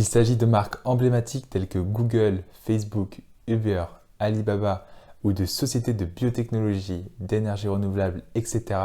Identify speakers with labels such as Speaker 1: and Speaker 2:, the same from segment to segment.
Speaker 1: Qu'il s'agit de marques emblématiques telles que Google, Facebook, Uber, Alibaba ou de sociétés de biotechnologie, d'énergie renouvelable, etc.,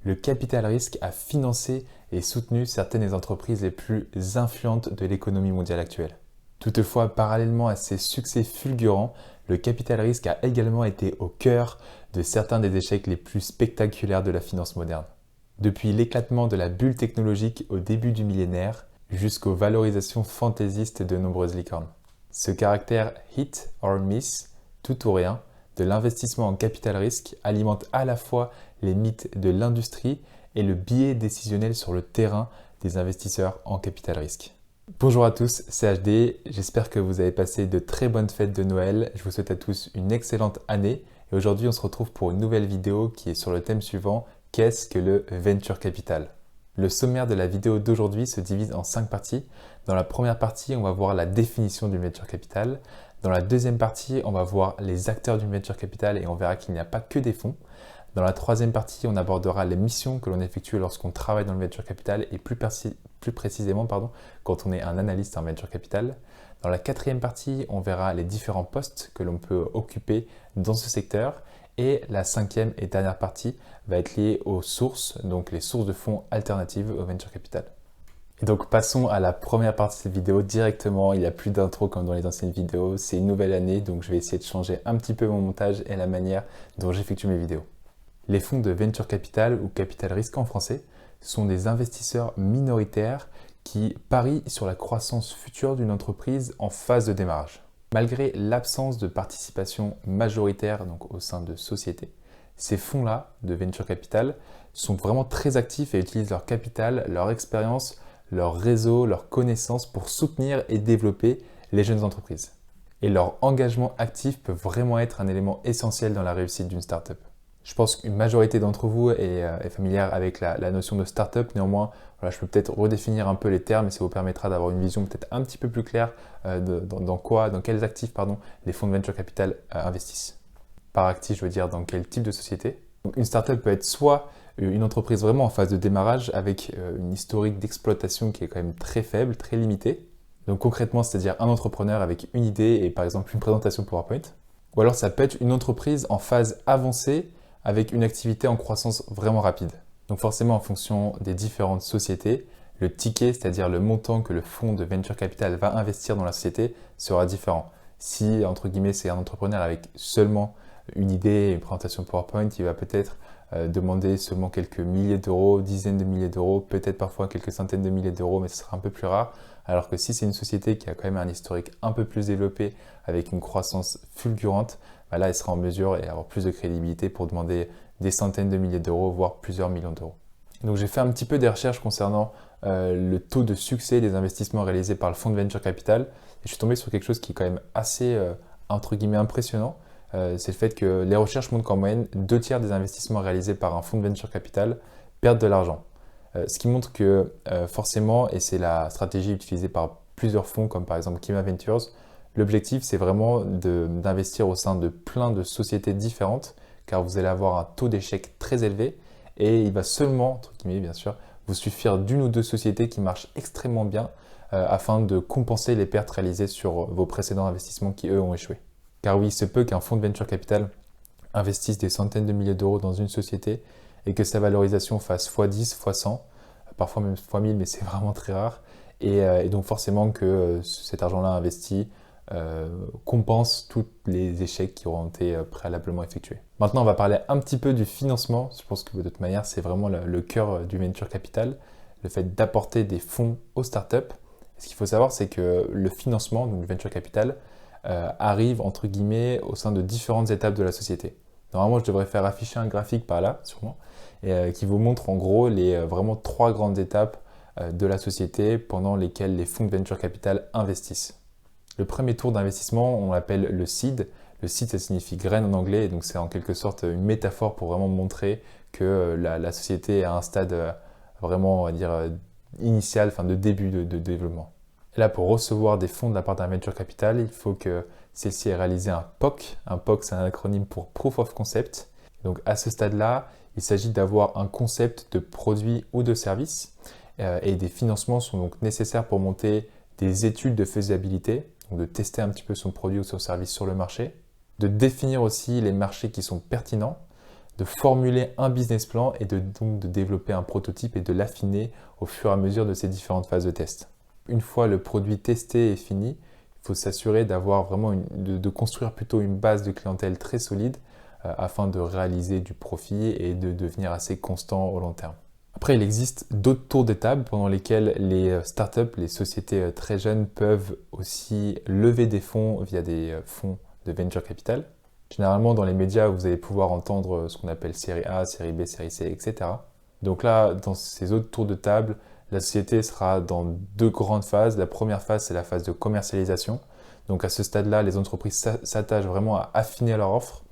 Speaker 1: le capital risque a financé et soutenu certaines des entreprises les plus influentes de l'économie mondiale actuelle. Toutefois, parallèlement à ces succès fulgurants, le capital risque a également été au cœur de certains des échecs les plus spectaculaires de la finance moderne. Depuis l'éclatement de la bulle technologique au début du millénaire, jusqu'aux valorisations fantaisistes de nombreuses licornes. Ce caractère hit or miss, tout ou rien, de l'investissement en capital risque alimente à la fois les mythes de l'industrie et le biais décisionnel sur le terrain des investisseurs en capital risque. Bonjour à tous, c'est HD, j'espère que vous avez passé de très bonnes fêtes de Noël, je vous souhaite à tous une excellente année et aujourd'hui on se retrouve pour une nouvelle vidéo qui est sur le thème suivant, qu'est-ce que le venture capital ? Le sommaire de la vidéo d'aujourd'hui se divise en 5 parties. Dans la première partie, on va voir la définition du venture capital. Dans la deuxième partie, on va voir les acteurs du venture capital et on verra qu'il n'y a pas que des fonds. Dans la troisième partie, on abordera les missions que l'on effectue lorsqu'on travaille dans le venture capital et plus précisément quand on est un analyste en venture capital. Dans la quatrième partie, on verra les différents postes que l'on peut occuper dans ce secteur. Et la cinquième et dernière partie va être liée aux sources, donc les sources de fonds alternatives au venture capital. Et donc passons à la première partie de cette vidéo directement. Il n'y a plus d'intro comme dans les anciennes vidéos. C'est une nouvelle année, donc je vais essayer de changer un petit peu mon montage et la manière dont j'effectue mes vidéos. Les fonds de venture capital ou capital risque en français sont des investisseurs minoritaires qui parient sur la croissance future d'une entreprise en phase de démarrage. Malgré l'absence de participation majoritaire donc au sein de sociétés, ces fonds-là de venture capital sont vraiment très actifs et utilisent leur capital, leur expérience, leur réseau, leurs connaissances pour soutenir et développer les jeunes entreprises. Et leur engagement actif peut vraiment être un élément essentiel dans la réussite d'une startup. Je pense qu'une majorité d'entre vous est familière avec la notion de startup. Néanmoins, voilà, je peux peut-être redéfinir un peu les termes et ça vous permettra d'avoir une vision peut-être un petit peu plus claire dans quels actifs les fonds de venture capital investissent. Par actif, je veux dire dans quel type de société. Donc, une startup peut être soit une entreprise vraiment en phase de démarrage avec une historique d'exploitation qui est quand même très faible, très limitée. Donc concrètement, c'est-à-dire un entrepreneur avec une idée et par exemple une présentation PowerPoint. Ou alors ça peut être une entreprise en phase avancée avec une activité en croissance vraiment rapide. Donc forcément, en fonction des différentes sociétés, le ticket, c'est-à-dire le montant que le fonds de venture capital va investir dans la société, sera différent. Si, entre guillemets, c'est un entrepreneur avec seulement une idée et une présentation PowerPoint, il va peut-être demander seulement quelques milliers d'euros, dizaines de milliers d'euros, peut-être parfois quelques centaines de milliers d'euros, mais ce sera un peu plus rare. Alors que si c'est une société qui a quand même un historique un peu plus développé, avec une croissance fulgurante, là, elle sera en mesure et avoir plus de crédibilité pour demander des centaines de milliers d'euros, voire plusieurs millions d'euros. Donc j'ai fait un petit peu des recherches concernant le taux de succès des investissements réalisés par le fonds de venture capital et je suis tombé sur quelque chose qui est quand même assez entre guillemets impressionnant. C'est le fait que les recherches montrent qu'en moyenne, 2/3 des investissements réalisés par un fonds de venture capital perdent de l'argent. Ce qui montre que forcément, et c'est la stratégie utilisée par plusieurs fonds comme par exemple Kima Ventures, l'objectif c'est vraiment d'investir au sein de plein de sociétés différentes car vous allez avoir un taux d'échec très élevé et il va seulement, entre guillemets bien sûr, vous suffire d'une ou deux sociétés qui marchent extrêmement bien afin de compenser les pertes réalisées sur vos précédents investissements qui eux ont échoué. Car oui, il se peut qu'un fonds de venture capital investisse des centaines de milliers d'euros dans une société et que sa valorisation fasse x10, x100, parfois même x1000, mais c'est vraiment très rare. Et donc forcément que cet argent-là investi compense tous les échecs qui auront été préalablement effectués. Maintenant, on va parler un petit peu du financement. Je pense que de toute manière, c'est vraiment le cœur du venture capital, le fait d'apporter des fonds aux startups. Ce qu'il faut savoir, c'est que le financement, donc du venture capital, arrive entre guillemets au sein de différentes étapes de la société. Normalement, je devrais faire afficher un graphique par là, sûrement, qui vous montre en gros les vraiment 3 grandes étapes de la société pendant lesquelles les fonds de venture capital investissent. Le premier tour d'investissement, on l'appelle le seed. Le seed, ça signifie graine en anglais, et donc c'est en quelque sorte une métaphore pour vraiment montrer que la société est à un stade vraiment, on va dire, initial, de début de développement. Et là, pour recevoir des fonds de la part d'un venture capital, il faut que celle-ci ait réalisé un POC. Un POC, c'est un acronyme pour Proof of Concept. Donc à ce stade-là, il s'agit d'avoir un concept de produit ou de service et des financements sont donc nécessaires pour monter des études de faisabilité, donc de tester un petit peu son produit ou son service sur le marché, de définir aussi les marchés qui sont pertinents, de formuler un business plan et donc de développer un prototype et de l'affiner au fur et à mesure de ces différentes phases de test. Une fois le produit testé et fini, il faut s'assurer d'avoir vraiment de construire plutôt une base de clientèle très solide afin de réaliser du profit et de devenir assez constant au long terme. Après, il existe d'autres tours de table pendant lesquels les startups, les sociétés très jeunes peuvent aussi lever des fonds via des fonds de venture capital. Généralement, dans les médias, vous allez pouvoir entendre ce qu'on appelle série A, série B, série C, etc. Donc là, dans ces autres tours de table, la société sera dans deux grandes phases. La première phase, c'est la phase de commercialisation. Donc à ce stade-là, les entreprises s'attachent vraiment à affiner leur offre,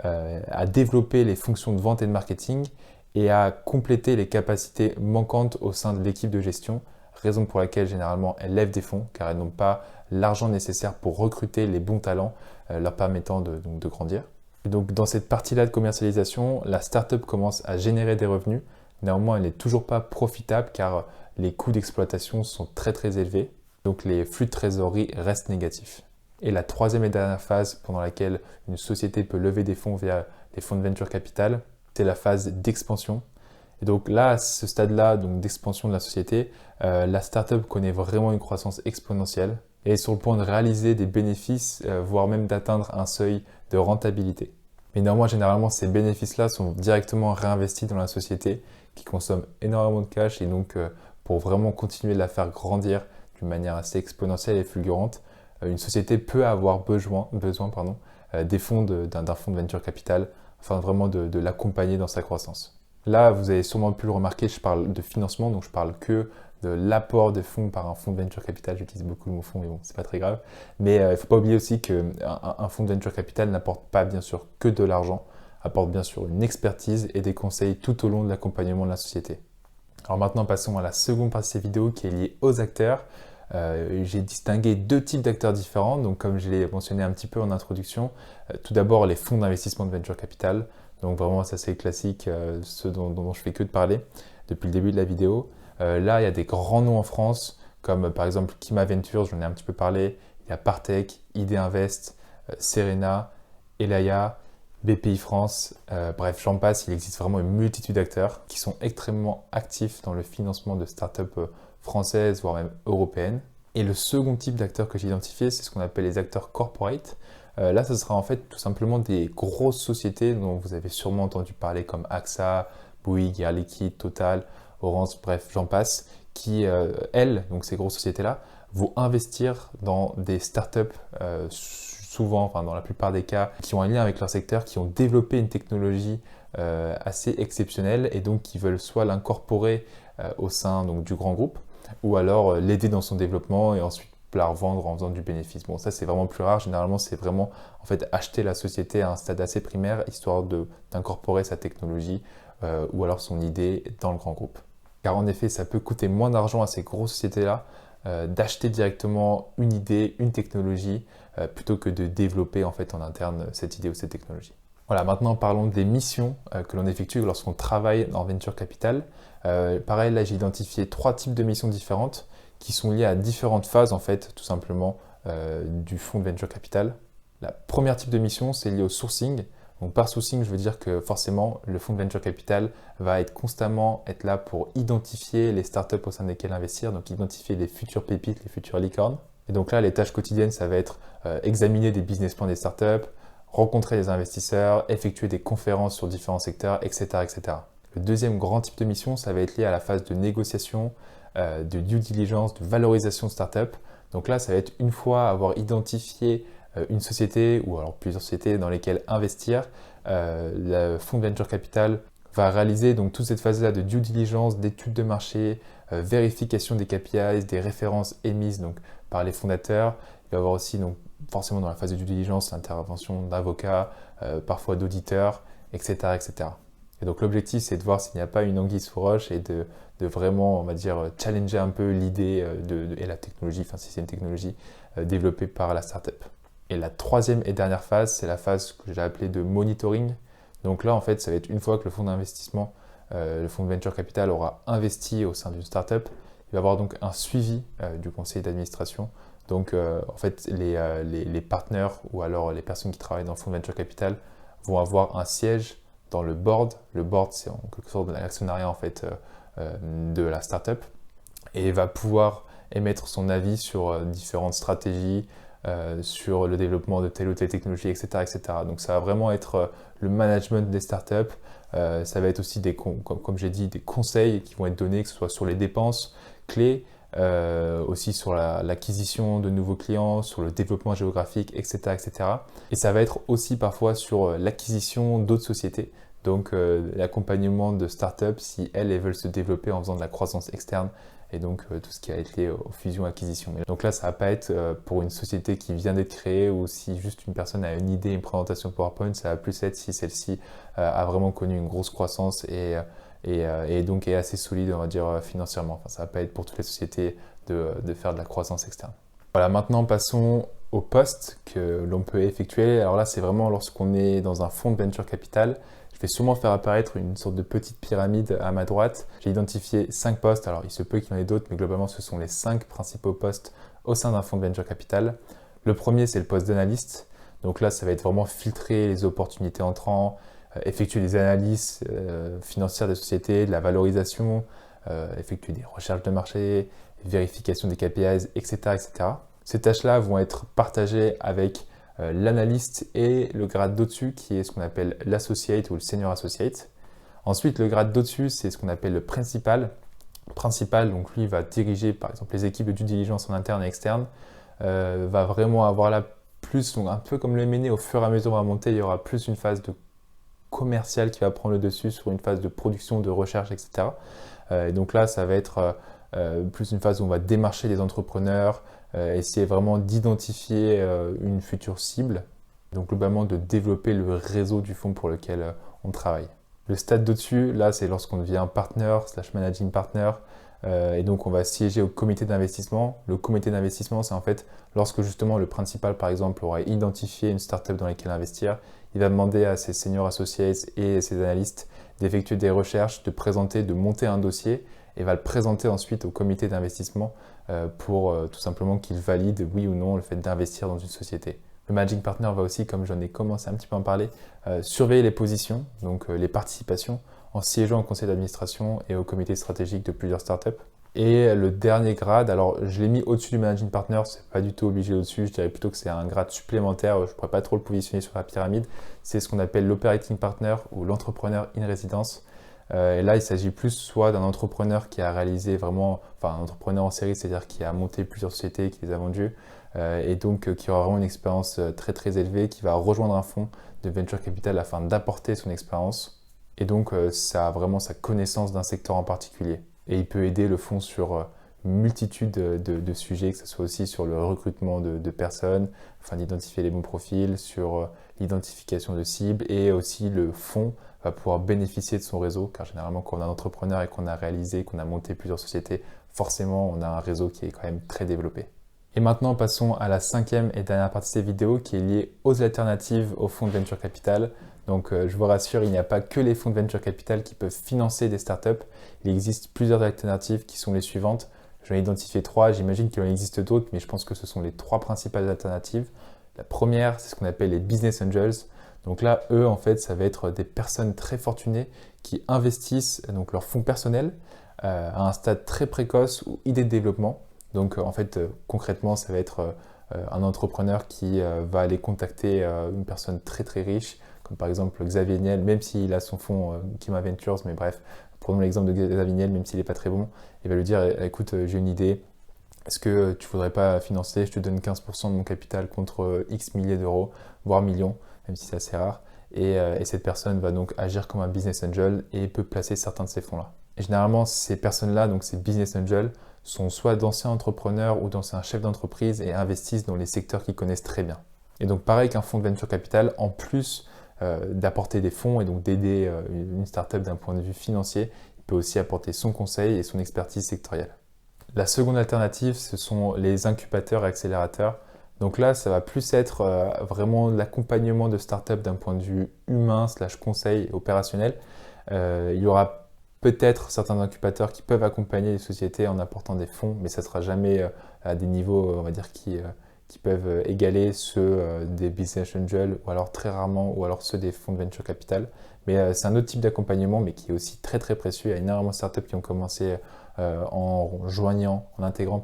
Speaker 1: à développer les fonctions de vente et de marketing et à compléter les capacités manquantes au sein de l'équipe de gestion, raison pour laquelle généralement elles lèvent des fonds car elles n'ont pas l'argent nécessaire pour recruter les bons talents leur permettant de grandir. Et donc dans cette partie-là de commercialisation, la startup commence à générer des revenus. Néanmoins, elle n'est toujours pas profitable car les coûts d'exploitation sont très très élevés. Donc les flux de trésorerie restent négatifs. Et la troisième et dernière phase pendant laquelle une société peut lever des fonds via les fonds de venture capital, c'est la phase d'expansion. Et donc là, à ce stade-là d'expansion de la société, la startup connaît vraiment une croissance exponentielle et est sur le point de réaliser des bénéfices, voire même d'atteindre un seuil de rentabilité. Mais néanmoins, généralement, ces bénéfices-là sont directement réinvestis dans la société qui consomme énormément de cash et donc pour vraiment continuer de la faire grandir d'une manière assez exponentielle et fulgurante, une société peut avoir besoin des fonds d'un fonds de venture capital afin vraiment de l'accompagner dans sa croissance. Là, vous avez sûrement pu le remarquer, je parle de financement, donc je parle que de l'apport de fonds par un fonds de venture capital. J'utilise beaucoup le mot fonds, mais bon, c'est pas très grave. Mais il ne faut pas oublier aussi qu'un fonds de venture capital n'apporte pas bien sûr que de l'argent, apporte bien sûr une expertise et des conseils tout au long de l'accompagnement de la société. Alors maintenant, passons à la seconde partie de cette vidéo qui est liée aux acteurs. J'ai distingué deux types d'acteurs différents, donc comme je l'ai mentionné un petit peu en introduction. Tout d'abord, les fonds d'investissement de venture capital. Donc vraiment, ça c'est classique, ce dont je fais que de parler depuis le début de la vidéo. Là, il y a des grands noms en France, comme par exemple Kima Ventures, j'en ai un petit peu parlé. Il y a Partech, ID Invest, Serena, Elaya, BPI France. Bref, j'en passe, il existe vraiment une multitude d'acteurs qui sont extrêmement actifs dans le financement de startups françaises, voire même européennes. Et le second type d'acteurs que j'ai identifié, c'est ce qu'on appelle les acteurs corporate. Là, ce sera en fait tout simplement des grosses sociétés dont vous avez sûrement entendu parler comme AXA, Bouygues, Air Liquide, Total, Orange, bref, j'en passe, qui, elles, donc ces grosses sociétés-là, vont investir dans des startups, souvent, enfin dans la plupart des cas, qui ont un lien avec leur secteur, qui ont développé une technologie assez exceptionnelle et donc qui veulent soit l'incorporer au sein donc, du grand groupe, ou alors l'aider dans son développement et ensuite la revendre en faisant du bénéfice. Bon, ça c'est vraiment plus rare. Généralement, c'est vraiment en fait acheter la société à un stade assez primaire, histoire d'incorporer sa technologie ou alors son idée dans le grand groupe. Car en effet, ça peut coûter moins d'argent à ces grosses sociétés-là d'acheter directement une idée, une technologie, plutôt que de développer en fait en interne cette idée ou cette technologie. Voilà, maintenant parlons des missions que l'on effectue lorsqu'on travaille en venture capital. Pareil, là j'ai identifié trois types de missions différentes qui sont liées à différentes phases en fait, tout simplement, du fonds de venture capital. La première type de mission, c'est lié au sourcing. Donc par sourcing, je veux dire que forcément, le fonds de venture capital va constamment être là pour identifier les startups au sein desquelles investir, donc identifier les futures pépites, les futures licornes. Et donc là, les tâches quotidiennes, ça va être examiner des business plans des startups, rencontrer des investisseurs, effectuer des conférences sur différents secteurs, etc., etc. Le deuxième grand type de mission, ça va être lié à la phase de négociation, de due diligence, de valorisation de startup. Donc là, ça va être une fois avoir identifié une société ou alors plusieurs sociétés dans lesquelles investir, le fonds de venture capital va réaliser donc toute cette phase-là de due diligence, d'études de marché, vérification des KPIs, des références émises donc, par les fondateurs. Il va y avoir aussi donc, forcément dans la phase de due diligence l'intervention d'avocats, parfois d'auditeurs, etc., etc. Et donc l'objectif, c'est de voir s'il n'y a pas une anguille sous roche et de vraiment, on va dire, challenger un peu l'idée et la technologie, enfin si c'est une technologie développée par la startup. Et la troisième et dernière phase, c'est la phase que j'ai appelée de monitoring. Donc là, en fait, ça va être une fois que le fonds d'investissement, le fonds de venture capital aura investi au sein d'une startup, il va y avoir donc un suivi du conseil d'administration. Donc en fait, les partenaires ou alors les personnes qui travaillent dans le fonds de venture capital vont avoir un siège dans le board. Le board, c'est en quelque sorte de l'actionnariat en fait, de la startup et va pouvoir émettre son avis sur différentes stratégies, sur le développement de telle ou telle technologie, etc. etc. Donc ça va vraiment être le management des startups. Ça va être aussi, comme j'ai dit, des conseils qui vont être donnés, que ce soit sur les dépenses clés, aussi sur l'acquisition de nouveaux clients, sur le développement géographique, etc. etc. Et ça va être aussi parfois sur l'acquisition d'autres sociétés. Donc l'accompagnement de startups si elles veulent se développer en faisant de la croissance externe et donc tout ce qui a été aux fusions-acquisitions. Donc là, ça va pas être pour une société qui vient d'être créée ou si juste une personne a une idée, une présentation PowerPoint, ça va plus être si celle-ci a vraiment connu une grosse croissance et donc est assez solide, on va dire, financièrement. Enfin, ça va pas être pour toutes les sociétés de faire de la croissance externe. Voilà, maintenant passons au poste que l'on peut effectuer. Alors là, c'est vraiment lorsqu'on est dans un fonds de venture capital. Je vais sûrement faire apparaître une sorte de petite pyramide à ma droite. J'ai identifié 5 postes, alors il se peut qu'il y en ait d'autres, mais globalement ce sont les 5 principaux postes au sein d'un fonds de venture capital. Le premier, c'est le poste d'analyste. Donc là, ça va être vraiment filtrer les opportunités entrant, effectuer des analyses financières des sociétés, de la valorisation, effectuer des recherches de marché, vérification des KPIs, etc. etc. Ces tâches-là vont être partagées avec l'analyste et le grade d'au-dessus qui est ce qu'on appelle l'associate ou le senior associate. Ensuite, le grade d'au-dessus, c'est ce qu'on appelle le principal. Principal, donc lui va diriger par exemple les équipes de due diligence en interne et externe, va vraiment avoir là plus, donc un peu comme le M&A, au fur et à mesure on va monter, il y aura plus une phase de commercial qui va prendre le dessus sur une phase de production, de recherche, etc. Et donc là, ça va être plus une phase où on va démarcher les entrepreneurs, essayer vraiment d'identifier une future cible, donc globalement de développer le réseau du fonds pour lequel on travaille. Le stade d'au-dessus, là, c'est lorsqu'on devient partner / managing partner, et donc on va siéger au comité d'investissement. Le comité d'investissement, c'est en fait lorsque justement le principal, par exemple, aura identifié une startup dans laquelle investir, il va demander à ses senior associates et ses analystes d'effectuer des recherches, de présenter, de monter un dossier et va le présenter ensuite au comité d'investissement pour tout simplement qu'il valide oui ou non le fait d'investir dans une société. Le managing partner va aussi, comme j'en ai commencé un petit peu à en parler, surveiller les positions, donc les participations, en siégeant au conseil d'administration et au comité stratégique de plusieurs startups. Et le dernier grade, alors je l'ai mis au-dessus du managing partner, c'est pas du tout obligé au-dessus, je dirais plutôt que c'est un grade supplémentaire, je ne pourrais pas trop le positionner sur la pyramide, c'est ce qu'on appelle l'operating partner ou l'entrepreneur in residence. Et là, il s'agit plus soit d'un entrepreneur qui a réalisé vraiment, enfin un entrepreneur en série, c'est-à-dire qui a monté plusieurs sociétés, qui les a vendues, et donc qui aura vraiment une expérience très très élevée, qui va rejoindre un fonds de venture capital afin d'apporter son expérience, et donc ça a vraiment sa connaissance d'un secteur en particulier. Et il peut aider le fonds sur une multitude de sujets, que ce soit aussi sur le recrutement de personnes, afin d'identifier les bons profils, sur l'identification de cibles, et aussi le fonds va pouvoir bénéficier de son réseau, car généralement quand on est un entrepreneur et qu'on a réalisé, qu'on a monté plusieurs sociétés, forcément on a un réseau qui est quand même très développé. Et maintenant passons à la 5e et dernière partie de cette vidéo qui est liée aux alternatives aux fonds de venture capital. Donc je vous rassure, il n'y a pas que les fonds de venture capital qui peuvent financer des startups. Il existe plusieurs alternatives qui sont les suivantes. J'en ai identifié 3, j'imagine qu'il en existe d'autres, mais je pense que ce sont les 3 principales alternatives. La première, c'est ce qu'on appelle les business angels. Donc là, eux, en fait, ça va être des personnes très fortunées qui investissent donc leur fonds personnel à un stade très précoce ou idée de développement. Donc en fait, concrètement, ça va être un entrepreneur qui va aller contacter une personne très très riche, comme par exemple Xavier Niel, même s'il a son fonds Kima Ventures, mais bref, prenons l'exemple de Xavier Niel, même s'il n'est pas très bon, il va lui dire, écoute, j'ai une idée, est-ce que tu ne voudrais pas financer, je te donne 15% de mon capital contre X milliers d'euros, voire millions, même si c'est assez rare. Et cette personne va donc agir comme un business angel et peut placer certains de ces fonds-là. Et généralement, ces personnes-là, donc ces business angels, sont soit d'anciens entrepreneurs ou d'anciens chefs d'entreprise et investissent dans les secteurs qu'ils connaissent très bien. Et donc pareil qu'un fonds de venture capital, en plus d'apporter des fonds et donc d'aider une startup d'un point de vue financier, il peut aussi apporter son conseil et son expertise sectorielle. La seconde alternative, ce sont les incubateurs et accélérateurs. Donc là, ça va plus être vraiment l'accompagnement de startups d'un point de vue humain / conseil opérationnel. Il y aura peut-être certains incubateurs qui peuvent accompagner les sociétés en apportant des fonds, mais ça ne sera jamais à des niveaux, on va dire, qui peuvent égaler ceux des business angels, ou alors très rarement, ou alors ceux des fonds de venture capital. Mais c'est un autre type d'accompagnement, mais qui est aussi très très précieux. Il y a énormément de startups qui ont commencé en intégrant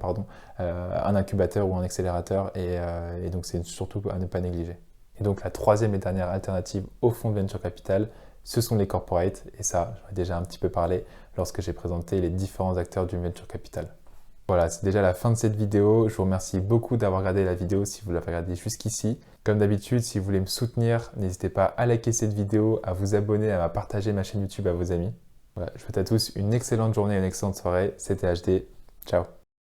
Speaker 1: un incubateur ou un accélérateur, et donc c'est surtout à ne pas négliger. Et donc la troisième et dernière alternative au fonds de venture capital, ce sont les corporates, et ça, j'en ai déjà un petit peu parlé lorsque j'ai présenté les différents acteurs du venture capital. Voilà, c'est déjà la fin de cette vidéo. Je vous remercie beaucoup d'avoir regardé la vidéo si vous l'avez regardée jusqu'ici. Comme d'habitude, si vous voulez me soutenir, n'hésitez pas à liker cette vidéo, à vous abonner, à partager ma chaîne YouTube à vos amis. Voilà, je vous souhaite à tous une excellente journée et une excellente soirée. C'était HD. Ciao.